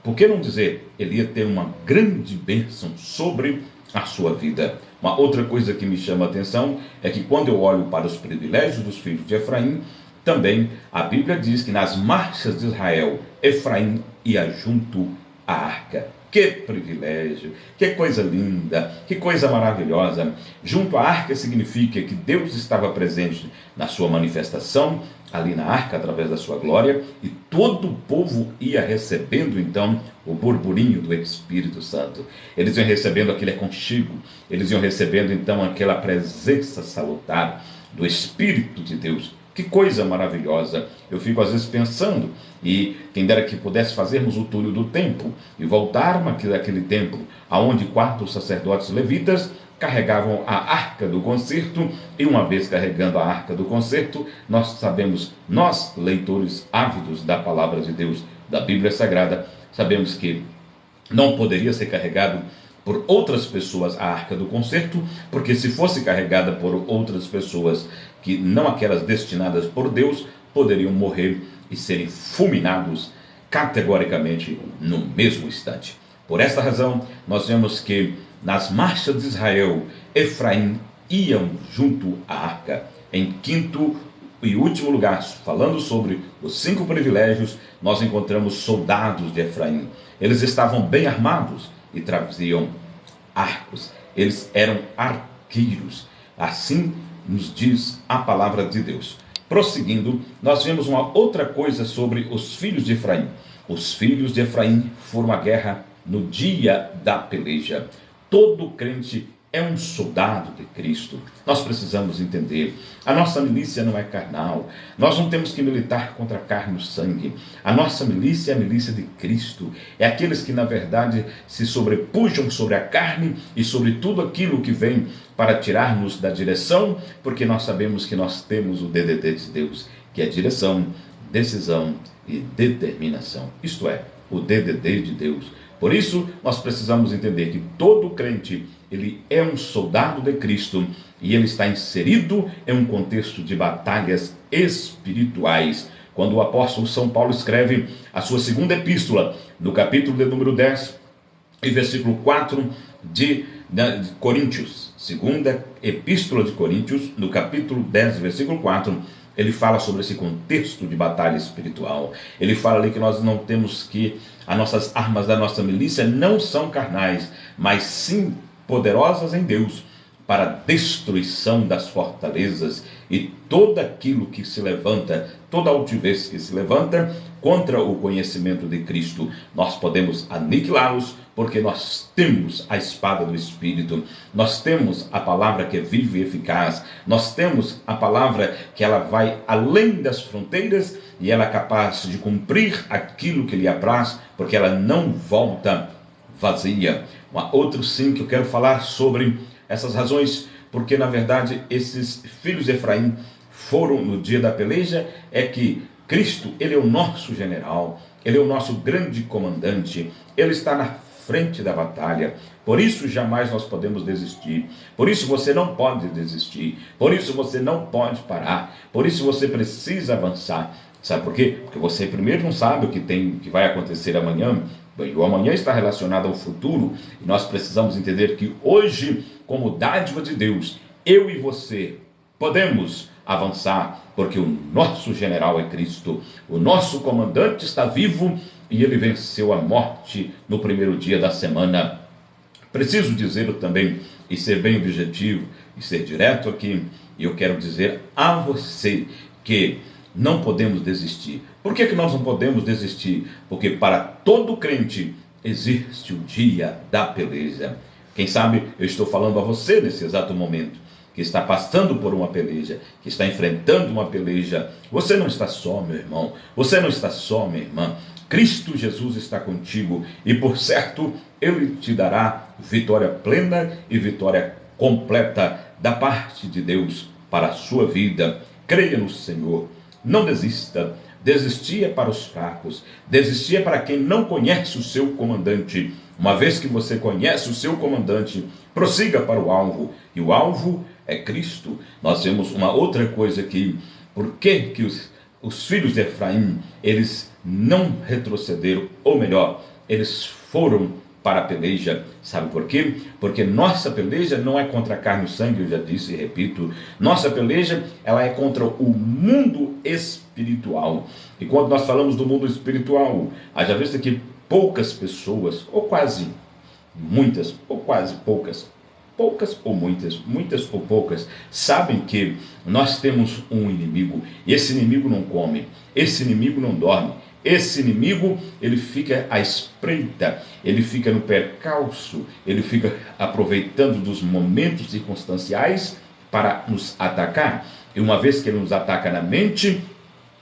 Por que não dizer, ele ia ter uma grande bênção sobre a sua vida. Uma outra coisa que me chama a atenção é que quando eu olho para os privilégios dos filhos de Efraim, também a Bíblia diz que nas marchas de Israel, Efraim ia junto à arca. Que privilégio, que coisa linda, que coisa maravilhosa. Junto à arca significa que Deus estava presente na sua manifestação, ali na arca, através da sua glória, e todo o povo ia recebendo, então, o burburinho do Espírito Santo. Eles iam recebendo aquele aconchego, eles iam recebendo, então, aquela presença salutar do Espírito de Deus. Que coisa maravilhosa. Eu fico às vezes pensando, e quem dera que pudesse fazermos o túnel do templo e voltarmos àquele templo, aonde 4 sacerdotes levitas carregavam a arca do concerto, e uma vez carregando a arca do concerto, nós sabemos, nós leitores ávidos da palavra de Deus, da Bíblia Sagrada, sabemos que não poderia ser carregado por outras pessoas a arca do concerto, porque se fosse carregada por outras pessoas que não aquelas destinadas por Deus, poderiam morrer e serem fulminados categoricamente no mesmo instante. Por esta razão, nós vemos que nas marchas de Israel, Efraim iam junto à arca. Em quinto e último lugar, falando sobre os 5 privilégios, nós encontramos soldados de Efraim. Eles estavam bem armados e traziam arcos. Eles eram arqueiros. Assim nos diz a palavra de Deus. Prosseguindo, nós vemos uma outra coisa sobre os filhos de Efraim. Os filhos de Efraim foram à guerra no dia da peleja. Todo crente é um soldado de Cristo. Nós precisamos entender, a nossa milícia não é carnal, nós não temos que militar contra a carne e o sangue. A nossa milícia é a milícia de Cristo, é aqueles que na verdade se sobrepujam sobre a carne e sobre tudo aquilo que vem para tirar-nos da direção, porque nós sabemos que nós temos o DDD de Deus, que é direção, decisão e determinação, isto é, o DDD de Deus. Por isso, nós precisamos entender que todo crente, ele é um soldado de Cristo e ele está inserido em um contexto de batalhas espirituais. Quando o apóstolo São Paulo escreve a sua segunda epístola, no capítulo de número 10 e versículo 4 de Coríntios, segunda epístola de Coríntios, no capítulo 10, versículo 4, ele fala sobre esse contexto de batalha espiritual. Ele fala ali que nós não temos que, as nossas armas da nossa milícia não são carnais, mas sim poderosas em Deus, para a destruição das fortalezas e todo aquilo que se levanta, toda altivez que se levanta contra o conhecimento de Cristo. Nós podemos aniquilá-los, porque nós temos a espada do Espírito, nós temos a palavra que é viva e eficaz, nós temos a palavra que ela vai além das fronteiras e ela é capaz de cumprir aquilo que lhe apraz, porque ela não volta vazia. Outro sim que eu quero falar sobre essas razões, porque na verdade esses filhos de Efraim foram no dia da peleja, é que Cristo, ele é o nosso general, ele é o nosso grande comandante, ele está na frente da batalha. Por isso jamais nós podemos desistir, por isso você não pode desistir, por isso você não pode parar, por isso você precisa avançar. Sabe por quê? Porque você primeiro não sabe o que vai acontecer amanhã, e o amanhã está relacionado ao futuro, e nós precisamos entender que hoje, como dádiva de Deus, eu e você podemos avançar, porque o nosso general é Cristo, o nosso comandante está vivo e ele venceu a morte no primeiro dia da semana. Preciso dizer também, e ser bem objetivo, e ser direto aqui, e eu quero dizer a você que não podemos desistir. Por que nós não podemos desistir? Porque para todo crente existe o dia da peleja. Quem sabe eu estou falando a você nesse exato momento, que está passando por uma peleja, que está enfrentando uma peleja. Você não está só, meu irmão, você não está só, minha irmã. Cristo Jesus está contigo e, por certo, Ele te dará vitória plena e vitória completa da parte de Deus para a sua vida. Creia no Senhor, não desista. Desistir é para os fracos, desistir é para quem não conhece o seu comandante. Uma vez que você conhece o seu comandante, prossiga para o alvo, e o alvo é Cristo. Nós vemos uma outra coisa aqui. Por que os filhos de Efraim, eles não retrocederam, ou melhor, eles foram para a peleja? Sabe por quê? Porque nossa peleja não é contra a carne e o sangue, eu já disse e repito. Nossa peleja, ela é contra o mundo espiritual. E quando nós falamos do mundo espiritual, haja vista que poucas pessoas, ou quase muitas, ou quase poucas ou muitas ou poucas, sabem que nós temos um inimigo, e esse inimigo não come, esse inimigo não dorme, esse inimigo, ele fica à espreita, ele fica no percalço, ele fica aproveitando dos momentos circunstanciais para nos atacar. E uma vez que ele nos ataca na mente,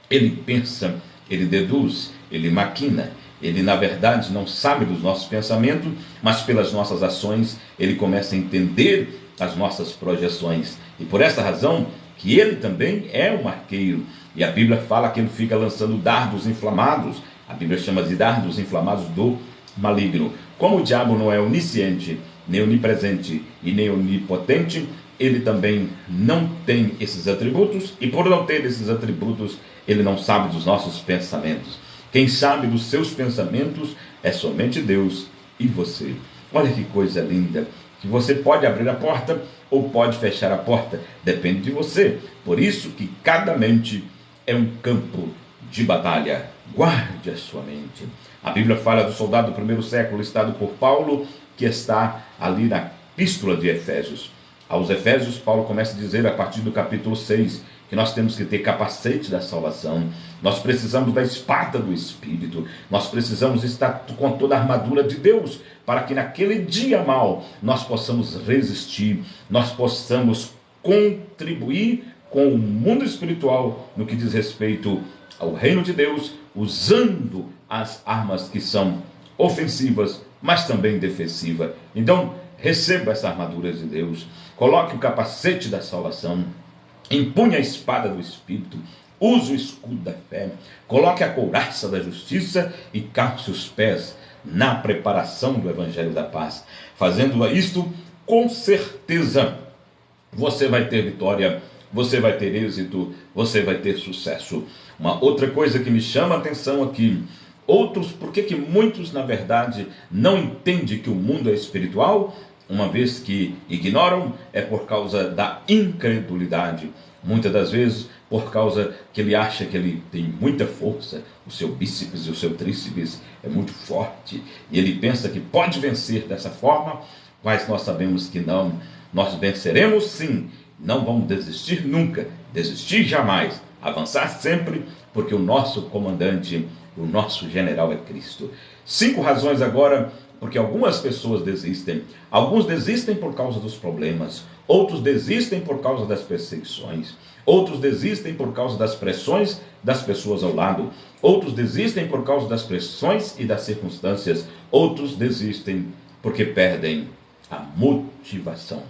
ele pensa, ele deduz, ele maquina. Ele, na verdade, não sabe dos nossos pensamentos, mas pelas nossas ações, ele começa a entender as nossas projeções. E por essa razão, que ele também é um arqueiro. E a Bíblia fala que ele fica lançando dardos inflamados. A Bíblia chama de dardos inflamados do maligno. Como o diabo não é onisciente, nem onipresente e nem onipotente, ele também não tem esses atributos. E por não ter esses atributos, ele não sabe dos nossos pensamentos. Quem sabe dos seus pensamentos é somente Deus e você. Olha que coisa linda, que você pode abrir a porta ou pode fechar a porta, depende de você. Por isso que cada mente é um campo de batalha. Guarde a sua mente. A Bíblia fala do soldado do primeiro século, listado por Paulo, que está ali na epístola de Efésios. Aos Efésios, Paulo começa a dizer, a partir do capítulo 6, que nós temos que ter capacete da salvação, nós precisamos da espada do Espírito, nós precisamos estar com toda a armadura de Deus, para que naquele dia mau nós possamos resistir, nós possamos contribuir com o mundo espiritual no que diz respeito ao reino de Deus, usando as armas que são ofensivas, mas também defensivas. Então, receba essa armadura de Deus, coloque o capacete da salvação, empunhe a espada do Espírito, use o escudo da fé, coloque a couraça da justiça e calce os pés na preparação do Evangelho da Paz. Fazendo isto, com certeza, você vai ter vitória, você vai ter êxito, você vai ter sucesso. Uma outra coisa que me chama a atenção aqui, por que muitos, na verdade, não entendem que o mundo é espiritual? Uma vez que ignoram, é por causa da incredulidade. Muitas das vezes, por causa que ele acha que ele tem muita força, o seu bíceps e o seu tríceps é muito forte, e ele pensa que pode vencer dessa forma, mas nós sabemos que não. Nós venceremos sim, não vamos desistir nunca, desistir jamais, avançar sempre, porque o nosso comandante, o nosso general é Cristo. 5 razões agora, porque algumas pessoas desistem. Alguns desistem por causa dos problemas, outros desistem por causa das perseguições, outros desistem por causa das pressões das pessoas ao lado, outros desistem por causa das pressões e das circunstâncias, outros desistem porque perdem a motivação.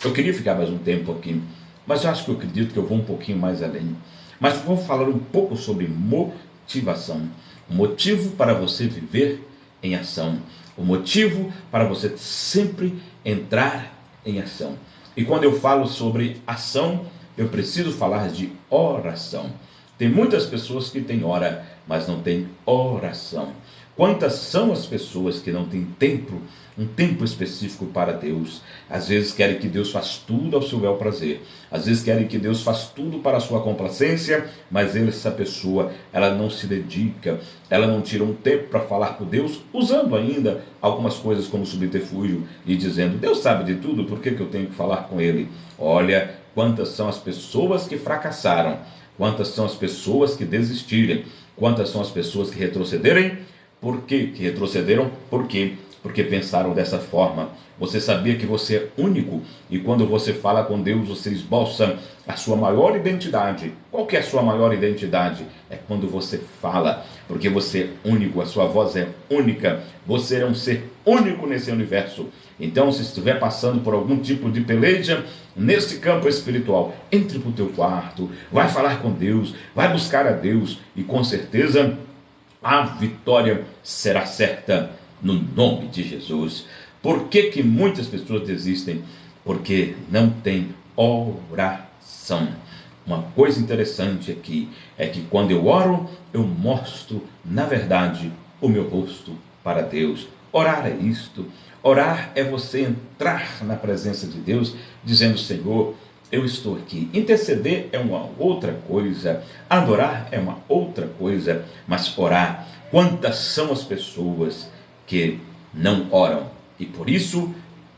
Eu queria ficar mais um tempo aqui, mas eu acho que eu acredito que eu vou um pouquinho mais além. Mas vou falar um pouco sobre motivação. O motivo para você viver em ação. O motivo para você sempre entrar em ação. E quando eu falo sobre ação, eu preciso falar de oração. Tem muitas pessoas que têm hora, mas não têm oração. Quantas são as pessoas que não têm tempo, um tempo específico para Deus? Às vezes querem que Deus faça tudo ao seu bel prazer. Às vezes querem que Deus faça tudo para a sua complacência, mas essa pessoa, ela não se dedica, ela não tira um tempo para falar com Deus, usando ainda algumas coisas como subterfúgio e dizendo, Deus sabe de tudo, por que eu tenho que falar com Ele? Olha, quantas são as pessoas que fracassaram, quantas são as pessoas que desistiram, quantas são as pessoas que retrocederem. Por que retrocederam? Por quê? Porque pensaram dessa forma. Você sabia que você é único, e quando você fala com Deus, você esboça a sua maior identidade. Qual que é a sua maior identidade? É quando você fala, porque você é único, a sua voz é única, você é um ser único nesse universo. Então, se estiver passando por algum tipo de peleja nesse campo espiritual, entre para o teu quarto, vai falar com Deus, vai buscar a Deus, e com certeza a vitória será certa no nome de Jesus. Por que muitas pessoas desistem? Porque não tem oração. Uma coisa interessante aqui é que quando eu oro, eu mostro, na verdade, o meu rosto para Deus. Orar é isto. Orar é você entrar na presença de Deus, dizendo, Senhor, eu estou aqui. Interceder é uma outra coisa, adorar é uma outra coisa, mas orar, quantas são as pessoas que não oram e por isso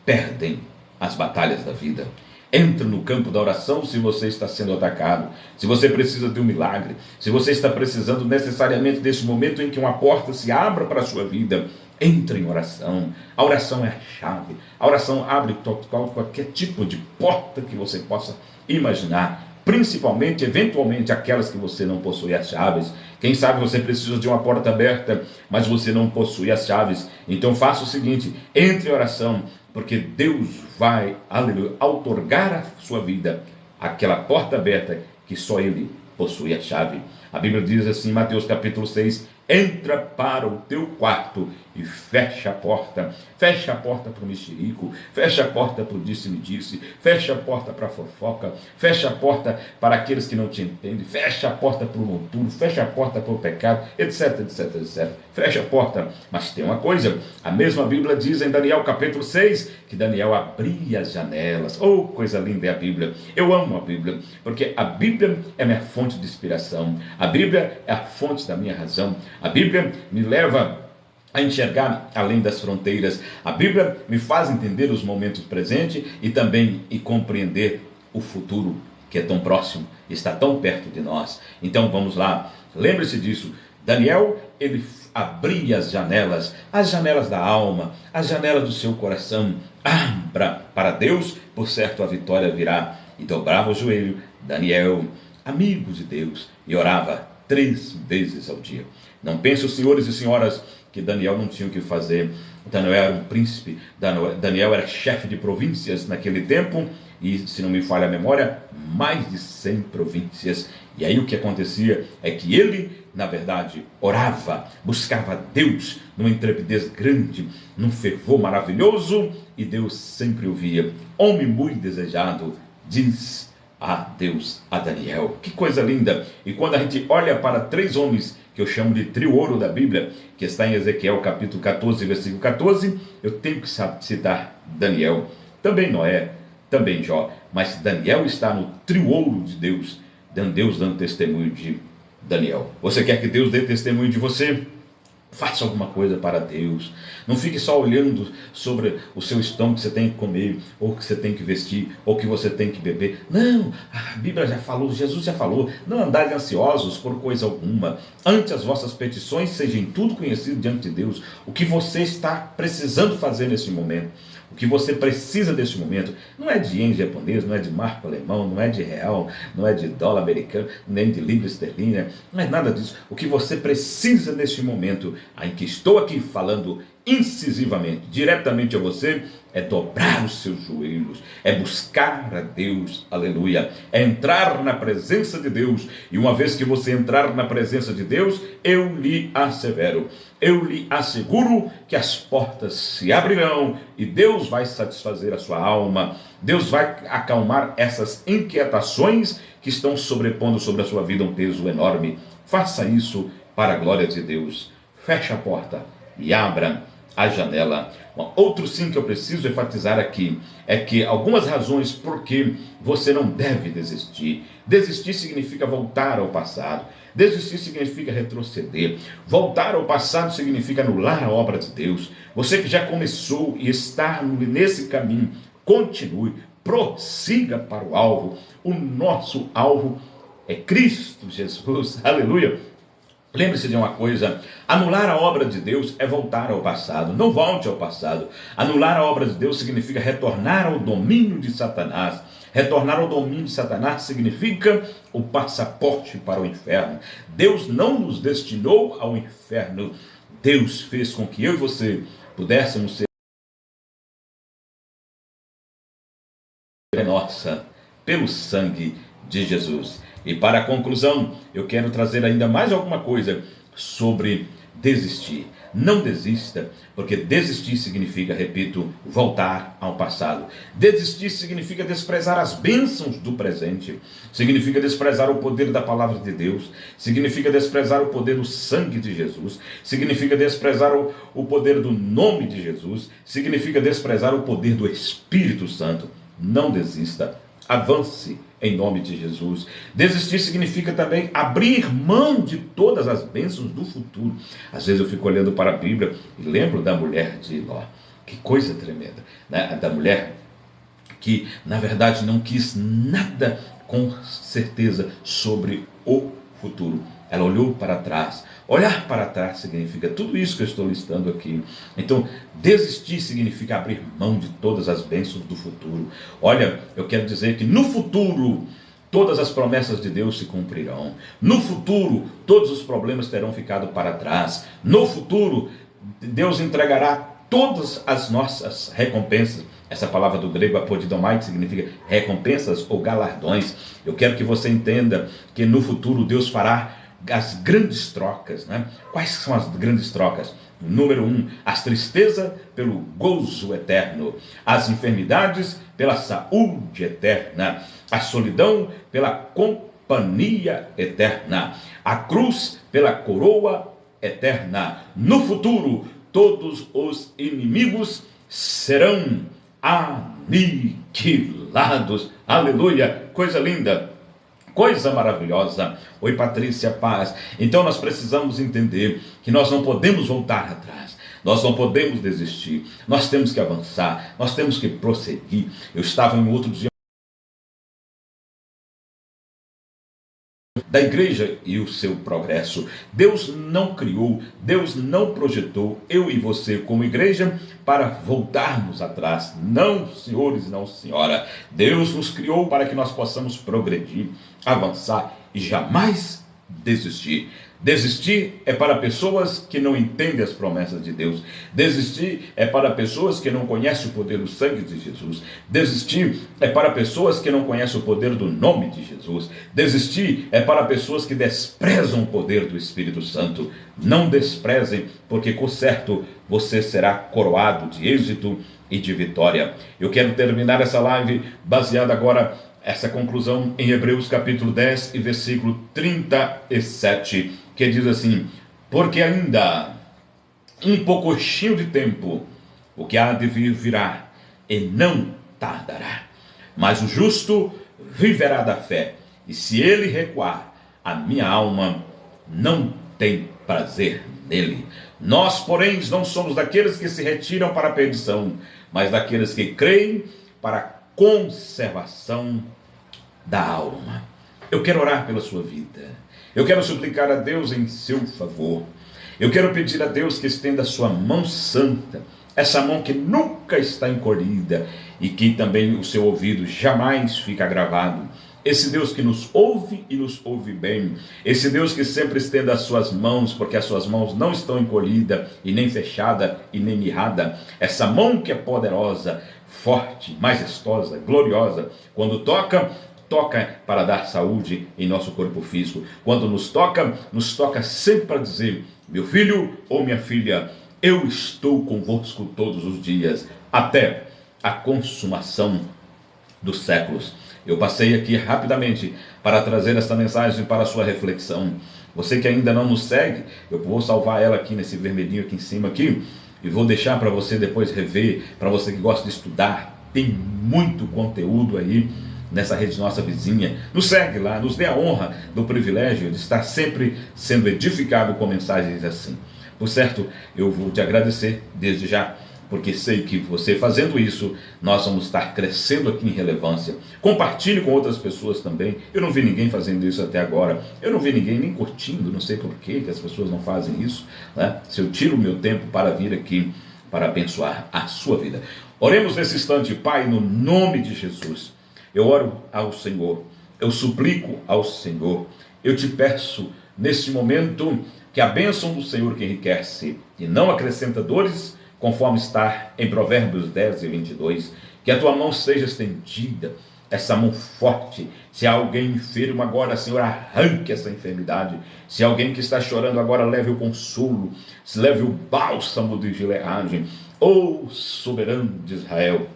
perdem as batalhas da vida? Entra no campo da oração se você está sendo atacado, se você precisa de um milagre, se você está precisando necessariamente desse momento em que uma porta se abra para a sua vida. Entre em oração. A oração é a chave. A oração abre qualquer tipo de porta que você possa imaginar, principalmente, eventualmente, aquelas que você não possui as chaves. Quem sabe você precisa de uma porta aberta, mas você não possui as chaves. Então faça o seguinte, entre em oração, porque Deus vai, aleluia, outorgar a sua vida aquela porta aberta que só Ele possui a chave. A Bíblia diz assim, em Mateus capítulo 6, entra para o teu quarto e fecha a porta. Fecha a porta para o mexerico, fecha a porta para o disse-me-disse, fecha a porta para a fofoca, fecha a porta para aqueles que não te entendem, fecha a porta para o monturo, fecha a porta para o pecado, etc, etc, etc. Fecha a porta. Mas tem uma coisa, a mesma Bíblia diz em Daniel capítulo 6, que Daniel abria as janelas. Oh, coisa linda é a Bíblia. Eu amo a Bíblia, porque a Bíblia é minha fonte de inspiração. A Bíblia é a fonte da minha razão. A Bíblia me leva a enxergar além das fronteiras. A Bíblia me faz entender os momentos presentes e também compreender o futuro, que é tão próximo, está tão perto de nós. Então vamos lá, lembre-se disso. Daniel, ele abria as janelas da alma, as janelas do seu coração. Abra para Deus, por certo a vitória virá. E dobrava o joelho, Daniel, amigo de Deus, e orava 3 vezes ao dia. Não pensem, senhores e senhoras, que Daniel não tinha o que fazer. Daniel era um príncipe, Daniel era chefe de províncias naquele tempo, e se não me falha a memória, mais de 100 províncias. E aí o que acontecia é que ele, na verdade, orava, buscava Deus numa intrepidez grande, num fervor maravilhoso, e Deus sempre ouvia. Homem muito desejado, diz a Deus a Daniel. Que coisa linda! E quando a gente olha para 3 homens que eu chamo de trio ouro da Bíblia, que está em Ezequiel capítulo 14, versículo 14, eu tenho que citar Daniel, também Noé, também Jó, mas Daniel está no trio ouro de Deus dando testemunho de Daniel. Você quer que Deus dê testemunho de você? Faça alguma coisa para Deus. Não fique só olhando sobre o seu estômago que você tem que comer, ou que você tem que vestir, ou que você tem que beber. Não, a Bíblia já falou, Jesus já falou, não andai ansiosos por coisa alguma. Antes as vossas petições sejam tudo conhecido diante de Deus. O que você está precisando fazer nesse momento, o que você precisa desse momento, não é de ien japonês, não é de marco alemão, não é de real, não é de dólar americano, nem de libra esterlina, não é nada disso. O que você precisa nesse momento, em que estou aqui falando incisivamente, diretamente a você, é dobrar os seus joelhos, é buscar a Deus, aleluia, é entrar na presença de Deus. E uma vez que você entrar na presença de Deus, eu lhe assevero, eu lhe asseguro que as portas se abrirão e Deus vai satisfazer a sua alma. Deus vai acalmar essas inquietações que estão sobrepondo sobre a sua vida um peso enorme. Faça isso para a glória de Deus. Feche a porta e abra a janela. Outro sim que eu preciso enfatizar aqui é que algumas razões por que você não deve desistir. Desistir significa voltar ao passado. Desistir significa retroceder. Voltar ao passado significa anular a obra de Deus. Você que já começou e está nesse caminho, continue, prossiga para o alvo. O nosso alvo é Cristo Jesus. Aleluia. Lembre-se de uma coisa, anular a obra de Deus é voltar ao passado. Não volte ao passado. Anular a obra de Deus significa retornar ao domínio de Satanás. Retornar ao domínio de Satanás significa o passaporte para o inferno. Deus não nos destinou ao inferno. Deus fez com que eu e você pudéssemos ser nossa pelo sangue de Jesus. E para a conclusão, eu quero trazer ainda mais alguma coisa sobre desistir. Não desista, porque desistir significa, repito, voltar ao passado. Desistir significa desprezar as bênçãos do presente, significa desprezar o poder da palavra de Deus, significa desprezar o poder do sangue de Jesus, significa desprezar o poder do nome de Jesus, significa desprezar o poder do Espírito Santo. Não desista. Avance em nome de Jesus. Desistir significa também abrir mão de todas as bênçãos do futuro. Às vezes eu fico olhando para a Bíblia e lembro da mulher de Ló. Que coisa tremenda, né? Da mulher que na verdade não quis nada com certeza sobre o futuro. Ela olhou para trás. Olhar para trás significa tudo isso que eu estou listando aqui. Então, desistir significa abrir mão de todas as bênçãos do futuro. Olha, eu quero dizer que no futuro, todas as promessas de Deus se cumprirão. No futuro, todos os problemas terão ficado para trás. No futuro, Deus entregará todas as nossas recompensas. Essa palavra do grego apodidomai, que significa recompensas ou galardões. Eu quero que você entenda que no futuro Deus fará as grandes trocas, né? Quais são as grandes trocas? Número 1, as tristezas pelo gozo eterno, as enfermidades pela saúde eterna, a solidão pela companhia eterna, a cruz pela coroa eterna. No futuro, todos os inimigos serão aniquilados. Aleluia, coisa linda. Coisa maravilhosa. Oi, Patrícia, paz. Então nós precisamos entender que nós não podemos voltar atrás. Nós não podemos desistir, nós temos que avançar, nós temos que prosseguir. Eu estava em outro dia da igreja e o seu progresso. Deus não criou, Deus não projetou eu e você como igreja para voltarmos atrás. Não, senhores, não, senhora. Deus nos criou para que nós possamos progredir, avançar e jamais desistir. Desistir é para pessoas que não entendem as promessas de Deus. Desistir é para pessoas que não conhecem o poder do sangue de Jesus. Desistir é para pessoas que não conhecem o poder do nome de Jesus. Desistir é para pessoas que desprezam o poder do Espírito Santo. Não desprezem, porque com certo você será coroado de êxito e de vitória. Eu quero terminar essa live baseada agora essa conclusão em Hebreus capítulo 10 e versículo 37, que diz assim: porque ainda um pouquinho de tempo, o que há de vir virá, e não tardará. Mas o justo viverá da fé, e se ele recuar, a minha alma não tem prazer nele. Nós, porém, não somos daqueles que se retiram para a perdição, mas daqueles que creem para a conservação da alma. Eu quero orar pela sua vida. Eu quero suplicar a Deus em seu favor. Eu quero pedir a Deus que estenda a sua mão santa, essa mão que nunca está encolhida e que também o seu ouvido jamais fica gravado. Esse Deus que nos ouve e nos ouve bem. Esse Deus que sempre estenda as suas mãos, porque as suas mãos não estão encolhidas e nem fechadas e nem mirradas. Essa mão que é poderosa, forte, majestosa, gloriosa. Quando toca para dar saúde em nosso corpo físico. Quando nos toca sempre para dizer: meu filho ou minha filha, eu estou convosco todos os dias, até a consumação dos séculos. Eu passei aqui rapidamente para trazer esta mensagem para a sua reflexão. Você que ainda não nos segue, eu vou salvar ela aqui nesse vermelhinho aqui em cima aqui, e vou deixar para você depois rever, para você que gosta de estudar. Tem muito conteúdo aí nessa rede nossa vizinha. Nos segue lá, nos dê a honra do privilégio de estar sempre sendo edificado com mensagens assim. Por certo, eu vou te agradecer desde já, porque sei que você fazendo isso, nós vamos estar crescendo aqui em relevância. Compartilhe com outras pessoas também. Eu não vi ninguém fazendo isso até agora. Eu não vi ninguém nem curtindo, não sei por que as pessoas não fazem isso, né? Se eu tiro o meu tempo para vir aqui para abençoar a sua vida. Oremos nesse instante. Pai, no nome de Jesus, eu oro ao Senhor, eu suplico ao Senhor, eu te peço neste momento que a bênção do Senhor que enriquece e não acrescenta dores, conforme está em Provérbios 10 e 22, que a tua mão seja estendida, essa mão forte. Se há alguém enfermo agora, Senhor, arranque essa enfermidade. Se há alguém que está chorando agora, leve o consolo, leve o bálsamo de Gileade. Ó soberano de Israel,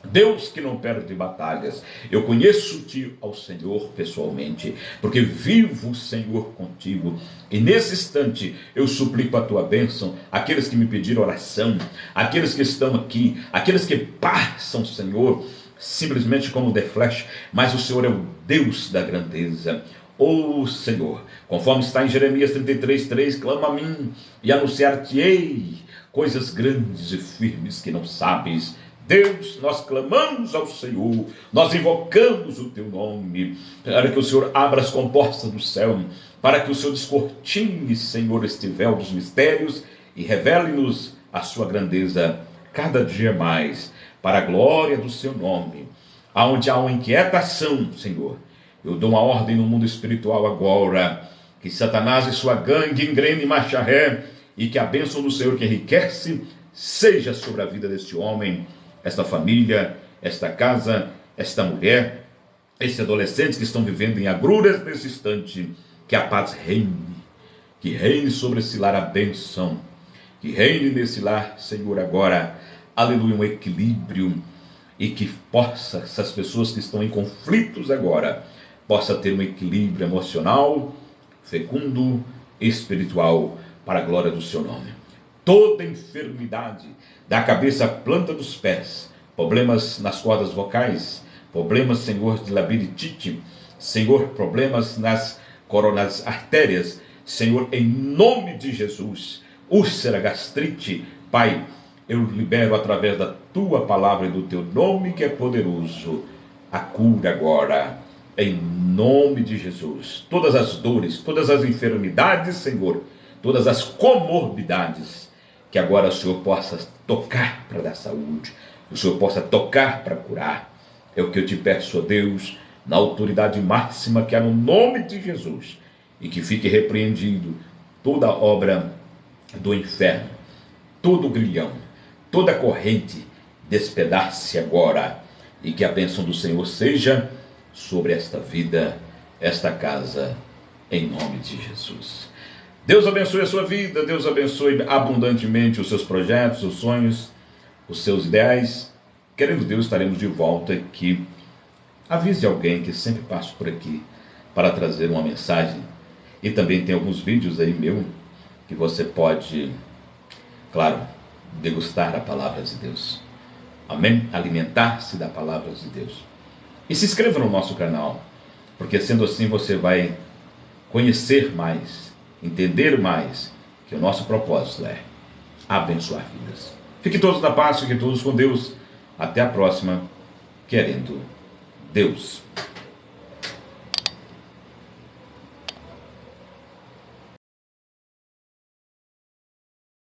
Deus que não perde batalhas, eu conheço-te ao Senhor pessoalmente, porque vivo, Senhor, contigo, e nesse instante eu suplico a tua bênção, aqueles que me pediram oração, aqueles que estão aqui, aqueles que passam, Senhor, simplesmente como de flash, mas o Senhor é o Deus da grandeza. Ó Senhor, conforme está em Jeremias 33:3, clama a mim e anunciar-te-ei coisas grandes e firmes que não sabes. Deus, nós clamamos ao Senhor, nós invocamos o teu nome, para que o Senhor abra as comportas do céu, para que o Senhor descortine, Senhor, este véu dos mistérios e revele-nos a sua grandeza cada dia mais, para a glória do seu nome. Aonde há uma inquietação, Senhor, eu dou uma ordem no mundo espiritual agora, que Satanás e sua gangue engrene e marche ré, e que a bênção do Senhor que enriquece seja sobre a vida deste homem, esta família, esta casa, esta mulher, esses adolescentes que estão vivendo em agruras nesse instante. Que a paz reine, que reine sobre esse lar a bênção, que reine nesse lar, Senhor, agora, aleluia, um equilíbrio, e que possa, essas pessoas que estão em conflitos agora, possa ter um equilíbrio emocional, fecundo, espiritual, para a glória do seu nome. Toda enfermidade, da cabeça à planta dos pés, problemas nas cordas vocais, problemas, Senhor, de labirintite, Senhor, problemas nas coronárias artérias, Senhor, em nome de Jesus, úlcera, gastrite, Pai, eu libero através da tua palavra e do teu nome que é poderoso, a cura agora, em nome de Jesus. Todas as dores, todas as enfermidades, Senhor, todas as comorbidades, que agora o Senhor possa tocar para dar saúde, o Senhor possa tocar para curar. É o que eu te peço, ó Deus, na autoridade máxima que há no nome de Jesus, e que fique repreendido toda obra do inferno, todo grilhão, toda corrente, despedace agora, e que a bênção do Senhor seja sobre esta vida, esta casa, em nome de Jesus. Deus abençoe a sua vida, Deus abençoe abundantemente os seus projetos, os sonhos, os seus ideais. Querendo Deus, estaremos de volta aqui. Avise alguém que sempre passo por aqui para trazer uma mensagem. E também tem alguns vídeos aí meu que você pode, claro, degustar a palavra de Deus. Amém? Alimentar-se da palavra de Deus. E se inscreva no nosso canal, porque sendo assim você vai conhecer mais, entender mais, que o nosso propósito é abençoar vidas. Fiquem todos na paz, fiquem todos com Deus. Até a próxima, querendo Deus.